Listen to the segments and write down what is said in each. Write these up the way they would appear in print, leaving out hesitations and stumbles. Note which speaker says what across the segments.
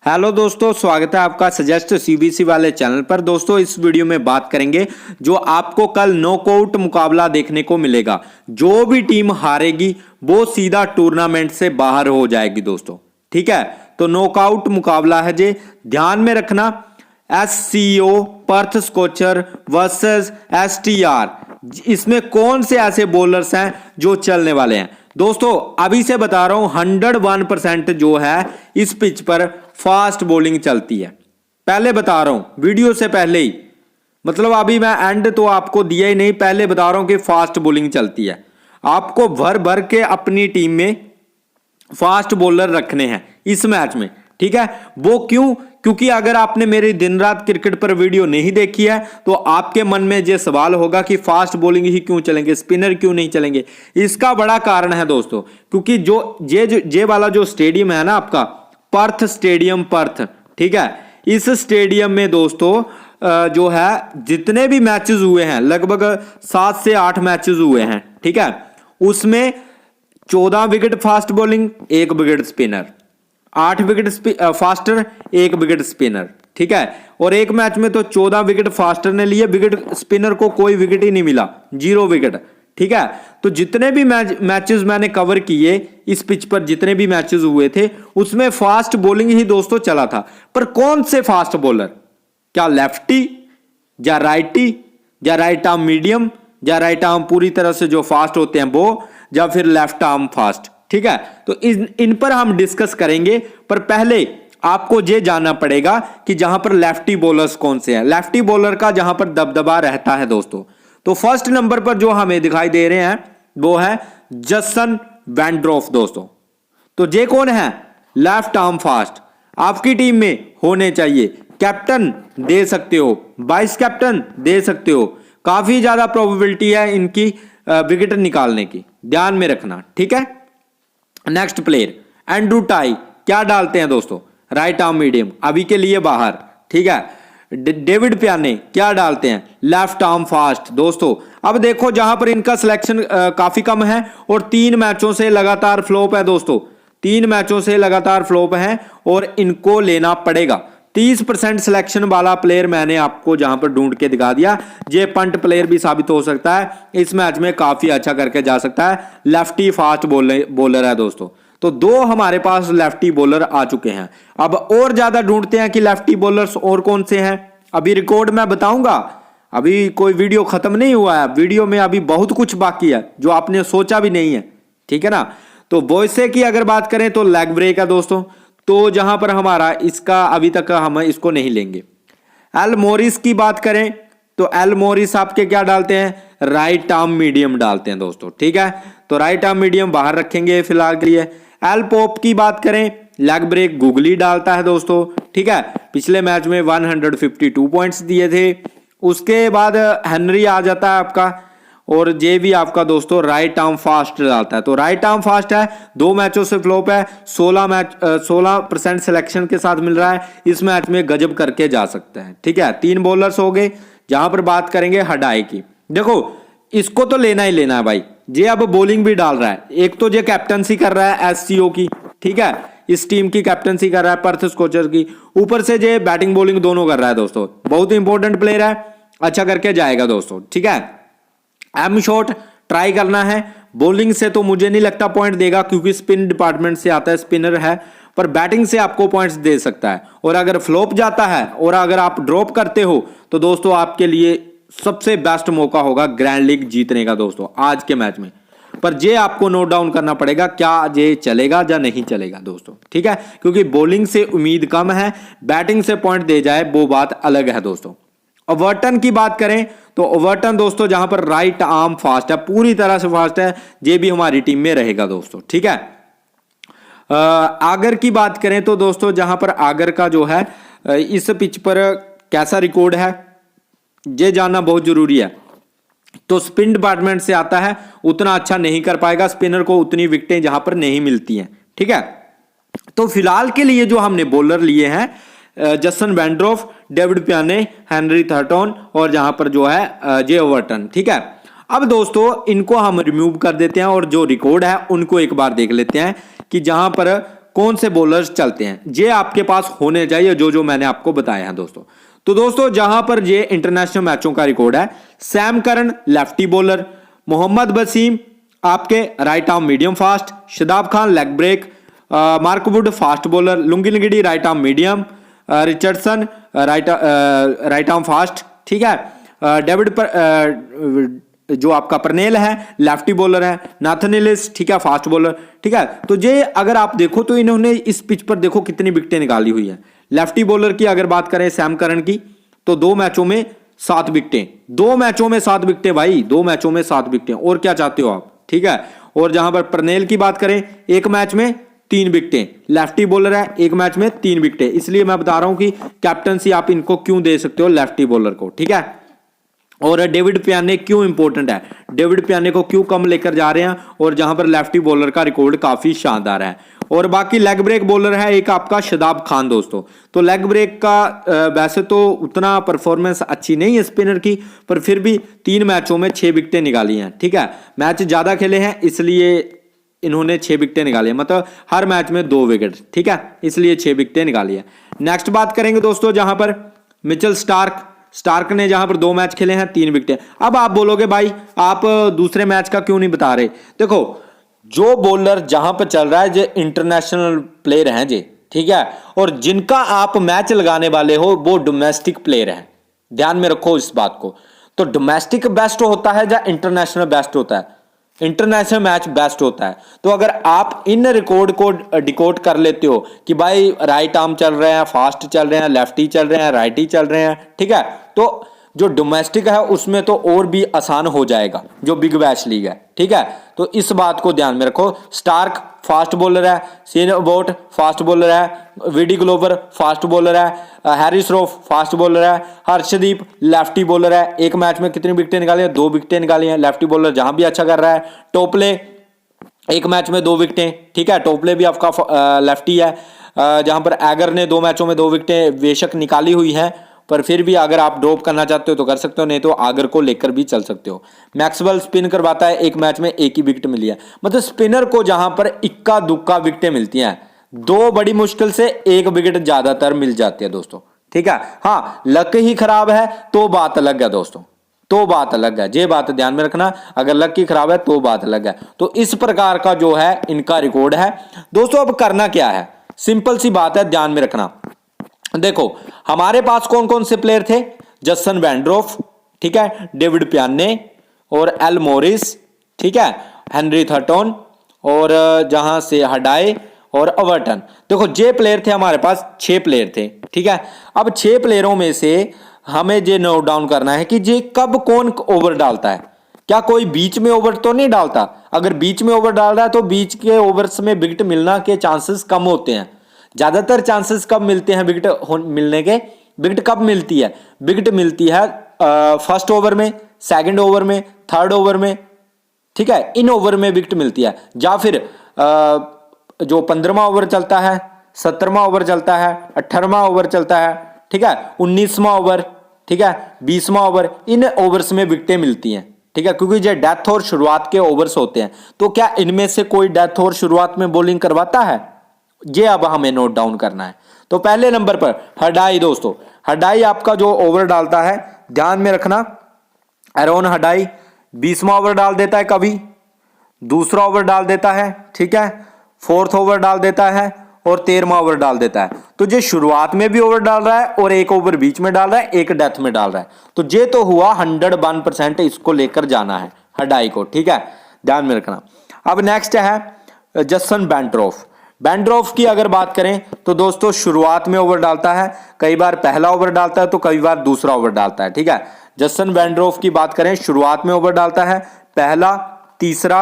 Speaker 1: Hello दोस्तों, स्वागत है आपका सजेस्ट सीबीसी वाले चैनल पर। दोस्तों इस वीडियो में बात करेंगे जो आपको कल नॉकआउट मुकाबला देखने को मिलेगा। जो भी टीम हारेगी वो सीधा टूर्नामेंट से बाहर हो जाएगी दोस्तों, ठीक है। तो नॉकआउट मुकाबला है जे, ध्यान में रखना। SCO Perth Scorchers versus STR, इसमें कौन से ऐसे बॉलर्स हैं जो चलने वाले हैं दोस्तों। अभी से बता रहा हूं 101% जो है इस पिच पर फास्ट बॉलिंग चलती है। पहले बता रहा हूं वीडियो से पहले ही, मतलब अभी मैं एंड तो आपको दिया ही नहीं, पहले बता रहा हूं कि फास्ट बॉलिंग चलती है। आपको भर भर के अपनी टीम में फास्ट बॉलर रखने हैं इस मैच में, ठीक है। वो क्यों? क्योंकि अगर आपने मेरी दिन रात क्रिकेट पर वीडियो नहीं देखी है तो आपके मन में ये सवाल होगा कि फास्ट बॉलिंग ही क्यों चलेंगे, स्पिनर क्यों नहीं चलेंगे। इसका बड़ा कारण है दोस्तों, क्योंकि जो ये वाला जो स्टेडियम है ना आपका, पर्थ स्टेडियम पर्थ, ठीक है। इस स्टेडियम में दोस्तों जो है जितने भी मैचेस हुए हैं, लगभग 7 से 8 मैचेस हुए हैं, ठीक है। उसमें 14 wicket fast bowling, 1 wicket spinner, 8 wicket faster, 1 wicket spinner, ठीक है। और एक मैच में तो 14 विकेट फास्टर ने लिए, विकेट स्पिनर को कोई विकेट ही नहीं मिला, 0 विकेट, ठीक है। तो जितने भी मैचेस मैंने कवर किए इस पिच पर, जितने भी मैचेस हुए थे उसमें फास्ट बॉलिंग ही दोस्तों चला था। पर कौन से फास्ट बॉलर? क्या लेफ्टी या राइटी या राइट आर्म मीडियम या राइट आर्म पूरी तरह से जो फास्ट होते हैं वो, या फिर लेफ्ट आर्म फास्ट, ठीक है। तो इन पर हम डिस्कस करेंगे। पर पहले आपको ये जानना पड़ेगा कि जहां पर लेफ्टी बॉलर्स कौन से हैं, लेफ्टी बॉलर का जहां पर दबदबा रहता है दोस्तों। तो फर्स्ट नंबर पर जो हमें दिखाई दे रहे हैं वो है जसन वैंड्रोफ दोस्तों। तो ये कौन है? लेफ्ट आर्म फास्ट, आपकी टीम में होने चाहिए। कैप्टन दे सकते हो, वाइस कैप्टन दे सकते हो, काफी ज्यादा प्रोबेबिलिटी है इनकी विकेट निकालने की, ध्यान में रखना, ठीक है। नेक्स्ट प्लेयर एंड्रू टाई, क्या डालते हैं दोस्तों? राइट आर्म मीडियम, अभी के लिए बाहर, ठीक है। डेविड प्याने क्या डालते हैं? लेफ्ट आर्म फास्ट दोस्तों। अब देखो जहां पर इनका सिलेक्शन काफी कम है और 3 मैचों से लगातार फ्लॉप है दोस्तों, 3 मैचों से लगातार फ्लॉप है और इनको लेना पड़ेगा। 30% सिलेक्शन वाला प्लेयर मैंने आपको जहां पर ढूंढ के दिखा दिया। ये पंट प्लेयर भी साबित हो सकता है, इस मैच में काफी अच्छा करके जा सकता है। लेफ्टी फास्ट बॉलर है दोस्तों। तो 2 हमारे पास लेफ्टी बॉलर आ चुके हैं। अब और ज्यादा ढूंढते हैं कि लेफ्टी बॉलर्स और कौन से हैं। अभी रिकॉर्ड मैं बताऊंगा, अभी कोई वीडियो खत्म नहीं हुआ है, वीडियो में अभी बहुत कुछ बाकी है जो आपने सोचा भी नहीं है, ठीक है ना। तो वॉइसे की अगर बात करें तो लेग ब्रेक है दोस्तों, तो जहां पर हमारा इसका अभी तक हम इसको नहीं लेंगे। एल मोरिस की बात करें तो एल मोरिस आपके क्या डालते हैं? राइट आर्म मीडियम डालते हैं दोस्तों, ठीक है। तो राइट आर्म मीडियम बाहर रखेंगे फिलहाल के लिए। एल पोप की बात करें, लेग ब्रेक गुगली डालता है दोस्तों, ठीक है। पिछले मैच में 152 पॉइंट्स दिए थे। उसके बाद हेनरी आ जाता है आपका, और जे भी आपका दोस्तों राइट आर्म फास्ट डालता है। तो राइट आर्म फास्ट है, 2 मैचों से फ्लॉप है, 16% सिलेक्शन के साथ मिल रहा है। इस मैच में गजब करके जा सकते हैं, ठीक है। 3 बॉलर्स हो गए। जहां पर बात करेंगे हडाई की, देखो इसको तो लेना ही लेना है भाई। ये अब बॉलिंग भी डाल रहा है, एक तो ये कैप्टनसी कर रहा है एससीओ की, ठीक है, इस टीम की कैप्टनसी कर रहा है पर्थ स्कॉचर की, ऊपर से ये बैटिंग बॉलिंग दोनों कर रहा है दोस्तों। बहुत इंपॉर्टेंट प्लेयर है, अच्छा करके जाएगा दोस्तों, ठीक है। एम शॉट ट्राई करना है। बॉलिंग से तो मुझे नहीं लगता पॉइंट देगा, क्योंकि स्पिन डिपार्टमेंट से आता है, स्पिनर है। पर बैटिंग से आपको पॉइंट्स दे सकता है। और अगर फ्लॉप जाता है और अगर आप ड्रॉप करते हो तो दोस्तों आपके लिए सबसे बेस्ट मौका होगा ग्रैंड लीग जीतने का दोस्तों आज के मैच में। पर ये आपको नोट डाउन करना पड़ेगा, क्या ये चलेगा या नहीं चलेगा दोस्तों, ठीक है। क्योंकि बॉलिंग से उम्मीद कम है, बैटिंग से पॉइंट दे जाए वो बात अलग है दोस्तों। ओवर्टन की बात करें तो ओवर्टन दोस्तों जहां पर राइट आर्म फास्ट है, पूरी तरह से फास्ट है, ये भी हमारी टीम में रहेगा दोस्तों, ठीक है। आगर की बात करें तो दोस्तों जहां पर आगर का जो है इस पिच पर कैसा रिकॉर्ड है ये जानना बहुत जरूरी है। तो स्पिन डिपार्टमेंट से आता है, उतना अच्छा नहीं कर पाएगा, स्पिनर को उतनी विकेटें जहां पर नहीं मिलती हैं, ठीक है। तो फिलहाल के लिए जो हमने बॉलर लिए हैं जसन वैंड्रोफ, डेविड प्याने, हेनरी थर्टन और जहां पर जो है जे ओवर्टन, ठीक है। अब दोस्तों इनको हम रिमूव कर देते हैं और जो रिकॉर्ड है उनको एक बार देख लेते हैं कि जहां पर कौन से बॉलर्स चलते हैं, ये आपके पास होने चाहिए जो मैंने आपको बताया है दोस्तों। तो दोस्तों जहां पर ये इंटरनेशनल मैचों का रिकॉर्ड है, Sam Curran lefty bowler, Mohammad Wasim आपके right arm medium fast, Shadab Khan leg break, Mark Wood fast bowler, Lungi Ngidi right arm medium, Richardson right arm fast, ठीक है, डेविड जो आपका परनेल है लेफ्टी बॉलर है, नाथन एलिस ठीक है फास्ट बॉलर, ठीक है। तो ये अगर आप देखो तो इन्होंने इस पिच पर देखो कितनी विकेटें निकाली हुई है। लेफ्टी बॉलर की अगर बात करें सैम करन की, तो 2 मैचों में 7 विकेटें, 2 मैचों में 7 विकेटें भाई, 2 मैचों में 7 विकेटें, और क्या चाहते हो आप, ठीक है। और जहां पर परनेल की बात करें, 1 मैच में 3 विकेटें, लेफ्टी बॉलर है, 1 मैच में 3 विकेटें, इसलिए मैं बता रहा हूं कि कैप्टनसी आप इनको क्यों दे सकते हो लेफ्टी बॉलर को, ठीक है। और डेविड पियाने क्यों इंपॉर्टेंट है, डेविड पियाने को क्यों कम लेकर जा रहे हैं, और जहां पर लेफ्टी बॉलर का रिकॉर्ड काफी शानदार है। और बाकी लेग ब्रेक बॉलर है एक आपका शदाब खान दोस्तों। तो लेग ब्रेक का वैसे तो उतना परफॉर्मेंस अच्छी नहीं है स्पिनर की, पर फिर भी 3 मैचों में 6 विकेटें निकाली हैं, ठीक है। मैच ज्यादा खेले हैं इसलिए इन्होंने 6 विकेटें निकाली है, मतलब हर मैच में 2 विकेट, ठीक है, इसलिए 6 विकेटें निकाली है। नेक्स्ट बात करेंगे दोस्तों जहां पर मिचेल स्टार्क ने जहां पर 2 मैच खेले हैं 3 विकेटें। अब आप बोलोगे भाई आप दूसरे मैच का क्यों नहीं बता रहे, देखो जो बॉलर जहां पर चल रहा है जो इंटरनेशनल प्लेयर हैं जी, ठीक है, और जिनका आप मैच लगाने वाले हो वो डोमेस्टिक प्लेयर हैं, ध्यान में रखो इस बात को। तो डोमेस्टिक बेस्ट होता है या इंटरनेशनल बेस्ट होता है, इंटरनेशनल मैच बेस्ट होता है। तो अगर आप इन रिकॉर्ड को डिकोड कर लेते हो कि भाई राइट आर्म चल रहे हैं, फास्ट चल रहे हैं, लेफ्टी चल रहे हैं, राइटी चल रहे हैं, ठीक है, तो जो डोमेस्टिक है उसमें तो और भी आसान हो जाएगा जो बिग बैश लीग है, ठीक है। तो इस बात को ध्यान में रखो। स्टार्क फास्ट बॉलर है, सीन बोट फास्ट बॉलर है, विडी ग्लोवर फास्ट बॉलर है, हैरिस रॉफ फास्ट बॉलर है, हर्षदीप लेफ्टी बॉलर है। 1 मैच में कितनी विकेटें निकाली है, 2 विकेटें निकाली हैं, लेफ्टी बॉलर जहां भी अच्छा कर रहा है। टोपले 1 मैच में 2 विकेटें, ठीक है, टोपले भी आपका लेफ्टी है। जहां पर एगर ने 2 मैचों में 2 विकेटें बेशक निकाली हुई है, पर फिर भी अगर आप ड्रॉप करना चाहते हो तो कर सकते हो, नहीं तो आगर को लेकर भी चल सकते हो। मैक्सवेल स्पिन करवाता है, 1 मैच में 1 ही विकेट मिली है। मतलब स्पिनर को जहां पर इक्का दुक्का विकेटें मिलती हैं, 2 बड़ी मुश्किल से 1 विकेट ज्यादातर मिल जाती है दोस्तों, ठीक है। हाँ लक ही खराब है तो बात अलग है दोस्तों, तो बात अलग है, ये बात ध्यान में रखना, अगर लक ही खराब है तो बात अलग है। तो इस प्रकार का जो है इनका रिकॉर्ड है दोस्तों। अब करना क्या है, सिंपल सी बात है, ध्यान में रखना। देखो हमारे पास कौन कौन से प्लेयर थे, जसन वैंड्रोफ, ठीक है, डेविड पियाने और एल मोरिस, ठीक है, हेनरी थर्टन और जहां से हडाई और अवर्टन। देखो ये प्लेयर थे हमारे पास, 6 प्लेयर थे, ठीक है। अब 6 प्लेयरों में से हमें ये नोट डाउन करना है कि ये कब कौन ओवर डालता है। क्या कोई बीच में ओवर तो नहीं डालता, अगर बीच में ओवर डाल रहा है तो बीच के ओवर्स में विकेट मिलना के चांसेस कम होते हैं। ज्यादातर चांसेस कब मिलते हैं विकेट मिलने के, विकेट कब मिलती है, विकेट मिलती है फर्स्ट ओवर में, सेकंड ओवर में, थर्ड ओवर में, ठीक है, इन ओवर में विकेट मिलती है। या फिर जो 15वां ओवर चलता है, 17वां ओवर चलता है, 18वां ओवर चलता है, ठीक है, 19वां ओवर, ठीक है, 20वां ओवर, इन ओवर्स में विकेटें मिलती हैं, ठीक है, क्योंकि ये डेथ और शुरुआत के ओवर्स होते हैं। तो क्या इनमें से कोई डेथ और शुरुआत में बॉलिंग करवाता है, ये अब हमें नोट डाउन करना है। तो पहले नंबर पर हडाई दोस्तों, हडाई आपका जो ओवर डालता है, ध्यान में रखना, एरोन हडाई 20वां ओवर डाल देता है, कभी दूसरा ओवर डाल देता है, ठीक है, 4th ओवर डाल देता है और 13वां ओवर डाल देता है। तो ये शुरुआत में भी ओवर डाल रहा है और 1 ओवर बीच में डाल रहा है, 1 डेथ में डाल रहा है। तो ये तो हुआ 101% इसको लेकर जाना है हडाई को, ठीक है, ध्यान में रखना। अब नेक्स्ट है जसन बैंड्रोफ की अगर बात करें तो दोस्तों शुरुआत में ओवर डालता है, कई बार पहला ओवर डालता है तो कई बार दूसरा ओवर डालता है, ठीक है। जसन बैंड्रोफ की बात करें, शुरुआत में ओवर डालता है, पहला, तीसरा,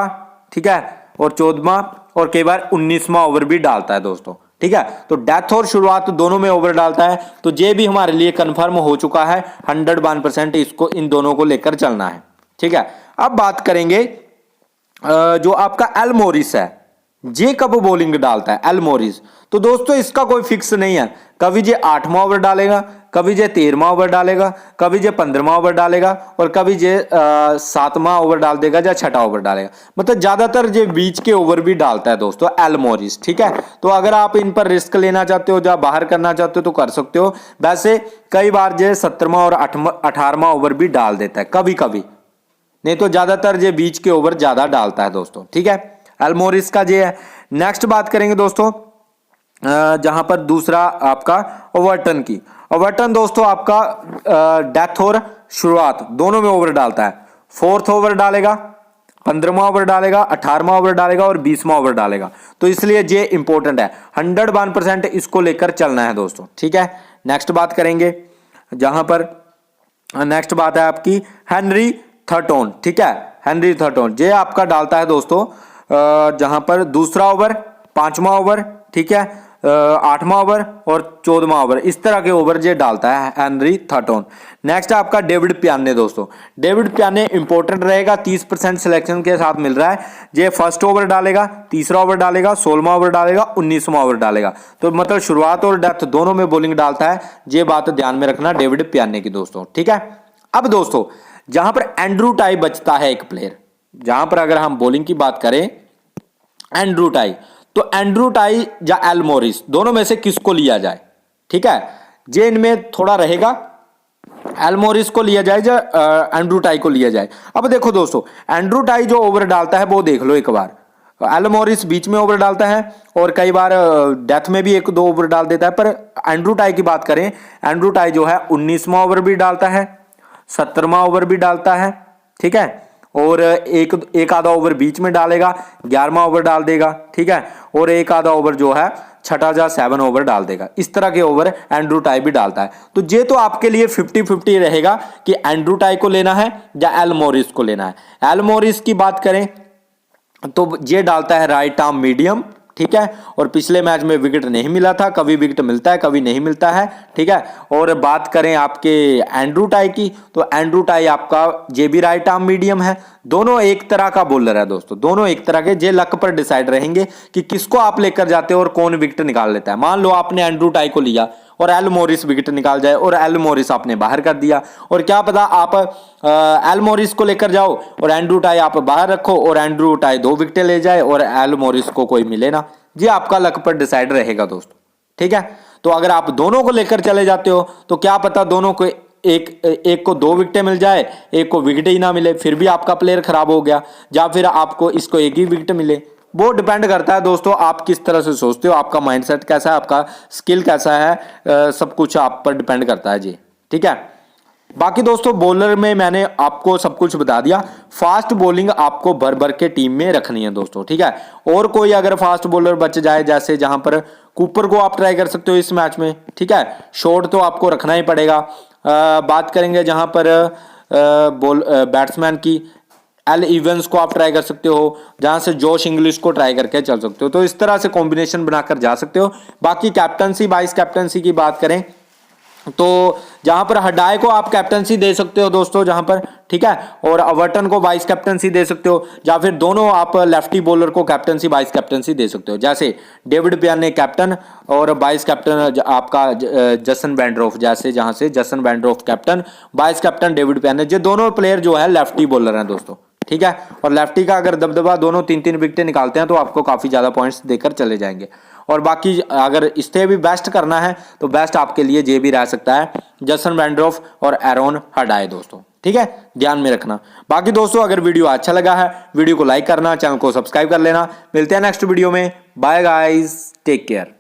Speaker 1: ठीक है, और 14वां और कई बार 19वां ओवर भी डालता है दोस्तों, ठीक है। तो डेथ और शुरुआत दोनों में ओवर डालता है। तो ये भी हमारे लिए कंफर्म हो चुका है, 101% इसको इन दोनों को लेकर चलना है, ठीक है। अब बात करेंगे जो आपका एल मोरिस है, जे कब बॉलिंग डालता है एल मॉरिस, तो दोस्तों इसका कोई फिक्स नहीं है, कभी जे 8वां ओवर डालेगा, कभी जे 13वां ओवर डालेगा, कभी जे 15वां ओवर डालेगा और कभी जे 7वां ओवर डाल देगा या 6वां ओवर डालेगा। मतलब ज्यादातर जे बीच के ओवर भी डालता है दोस्तों एल मॉरिस, ठीक है। तो अगर आप इन पर रिस्क लेना चाहते हो या बाहर करना चाहते हो तो कर सकते हो। वैसे कई बार जे 17वां और 18वां ओवर भी डाल देता है कभी कभी, नहीं तो ज्यादातर जे बीच के ओवर ज्यादा डालता है दोस्तों, ठीक है। एल मॉरिस का जे है। नेक्स्ट बात करेंगे दोस्तों जहां पर दूसरा आपका ओवरटन की। ओवरटन दोस्तों आपका डेथ और शुरुआत दोनों में ओवर डालता है। 4th ओवर डालेगा, 15वां ओवर डालेगा, 18वां ओवर डालेगा और 20वां ओवर डालेगा। तो इसलिए ये इंपॉर्टेंट है, 101% इसको लेकर चलना है दोस्तों, ठीक है। नेक्स्ट बात करेंगे जहां पर नेक्स्ट बात है आपकी हेनरी थर्टन, ठीक है। हेनरी थर्टन ये आपका डालता है दोस्तों जहां पर दूसरा ओवर, 5वां ओवर, ठीक है, 8वां ओवर और 14वां ओवर, इस तरह के ओवर ये डालता है हेनरी थर्टन। नेक्स्ट है आपका डेविड पियाने दोस्तों। डेविड पियाने इंपॉर्टेंट रहेगा, 30% सिलेक्शन के साथ मिल रहा है। ये 1st ओवर डालेगा, 3रा ओवर डालेगा, 16वां ओवर डालेगा, 19वां ओवर डालेगा। तो मतलब शुरुआत और डेथ दोनों में बॉलिंग डालता है, ये बात ध्यान में रखना डेविड पियाने की दोस्तों, ठीक है। अब दोस्तों जहां पर एंड्रू टाई बचता है एक प्लेयर, जहां पर अगर हम बॉलिंग की बात करें एंड्रू टाई, तो एंड्रू टाई या एल मॉरिस दोनों में से किसको लिया जाए, ठीक है। जे इनमें थोड़ा रहेगा, एल मॉरिस को लिया जाए या एंड्रू टाई को लिया जाए। अब देखो दोस्तों एंड्रू टाई जो ओवर डालता है वो देख लो एक बार, एल मॉरिस बीच में ओवर डालता है और कई बार डेथ में भी 1-2 ओवर डाल देता है। पर एंड्रू टाई की बात करें, एंड्रू टाई जो है 19वां ओवर भी डालता है, 17वां ओवर भी डालता है, ठीक है, और एक आधा ओवर बीच में डालेगा, 11वां ओवर डाल देगा, ठीक है, और एक आधा ओवर जो है 6ठा या 7 ओवर डाल देगा। इस तरह के ओवर एंड्रू टाई भी डालता है। तो ये तो आपके लिए 50-50 रहेगा कि एंड्रू टाई को लेना है या एल मॉरिस को लेना है। एल मॉरिस की बात करें तो ये डालता है राइट आर्म मीडियम, ठीक है, और पिछले मैच में विकेट नहीं मिला था, कभी विकेट मिलता है कभी नहीं मिलता है, ठीक है। और बात करें आपके एंड्रू टाई की, तो एंड्रू टाई आपका जे भी राइट आर्म मीडियम है। दोनों एक तरह का बॉलर है दोस्तों, दोनों एक तरह के, जे लक पर डिसाइड रहेंगे कि किसको आप लेकर जाते हो और कौन विकेट निकाल लेता है। मान लो आपने एंड्रू टाई को लिया और एल मॉरिस विकेट निकाल जाए और एल मॉरिस आपने बाहर कर दिया, और क्या पता आप एल मॉरिस को लेकर जाओ और एंड्रू टाई आप बाहर रखो और एंड्रू टाई 2 विकेटें ले जाए और एल मॉरिस को कोई मिले ना। ये आपका लक पर डिसाइड रहेगा दोस्तों, ठीक है। तो अगर आप दोनों को लेकर चले जाते हो तो क्या पता दोनों को एक को 2 विकेटें मिल जाए, एक को विकेट ही ना मिले, फिर भी आपका प्लेयर खराब हो गया, या फिर आपको इसको एक ही विकेट मिले। वो डिपेंड करता है दोस्तों आप किस तरह से सोचते हो, आपका माइंडसेट कैसा है, आपका स्किल कैसा है, सब कुछ आप पर डिपेंड करता है जी, ठीक है। बाकी दोस्तों बॉलर में मैंने आपको सब कुछ बता दिया। फास्ट बॉलिंग आपको भर भर के टीम में रखनी है दोस्तों, ठीक है। और कोई अगर फास्ट बॉलर बच जाए, जैसे जहां पर कूपर को आप ट्राई कर सकते हो इस मैच में, ठीक है, शॉट तो आपको रखना ही पड़ेगा। बात करेंगे जहां पर बैट्समैन की, एल इवेंस को आप ट्राई कर सकते हो, जहां से जोश इंग्लिश को ट्राई करके चल सकते हो। तो इस तरह से कॉम्बिनेशन बनाकर जा सकते हो। बाकी कैप्टनसी वाइस कैप्टनसी की बात करें तो जहां पर हडाय को आप कैप्टनसी दे सकते हो दोस्तों, जहां पर, ठीक है, और ओवरटन को वाइस कैप्टनसी दे सकते हो, या फिर दोनों आप लेफ्टी बॉलर को कैप्टनसी वाइस कैप्टनसी दे सकते हो। जैसे डेविड पियाने कैप्टन और वाइस कैप्टन आपका जसन वैंड्रोफ, जैसे जहां से Jason Behrendorff captain, vice captain David Payne, ये दोनों प्लेयर जो है लेफ्टी बॉलर हैं दोस्तों, ठीक है। और लेफ्टी का अगर दबदबा, दोनों 3-3 विकेटें निकालते हैं तो आपको काफी ज्यादा पॉइंट्स देकर चले जाएंगे। और बाकी अगर इससे भी बेस्ट करना है तो बेस्ट आपके लिए ये भी रह सकता है जसन वैंड्रोफ और एरोन हडाय दोस्तों, ठीक है, ध्यान में रखना। बाकी दोस्तों अगर वीडियो अच्छा लगा है, वीडियो को लाइक करना, चैनल को सब्सक्राइब कर लेना। मिलते हैं नेक्स्ट वीडियो में, बाय गाइस, टेक केयर।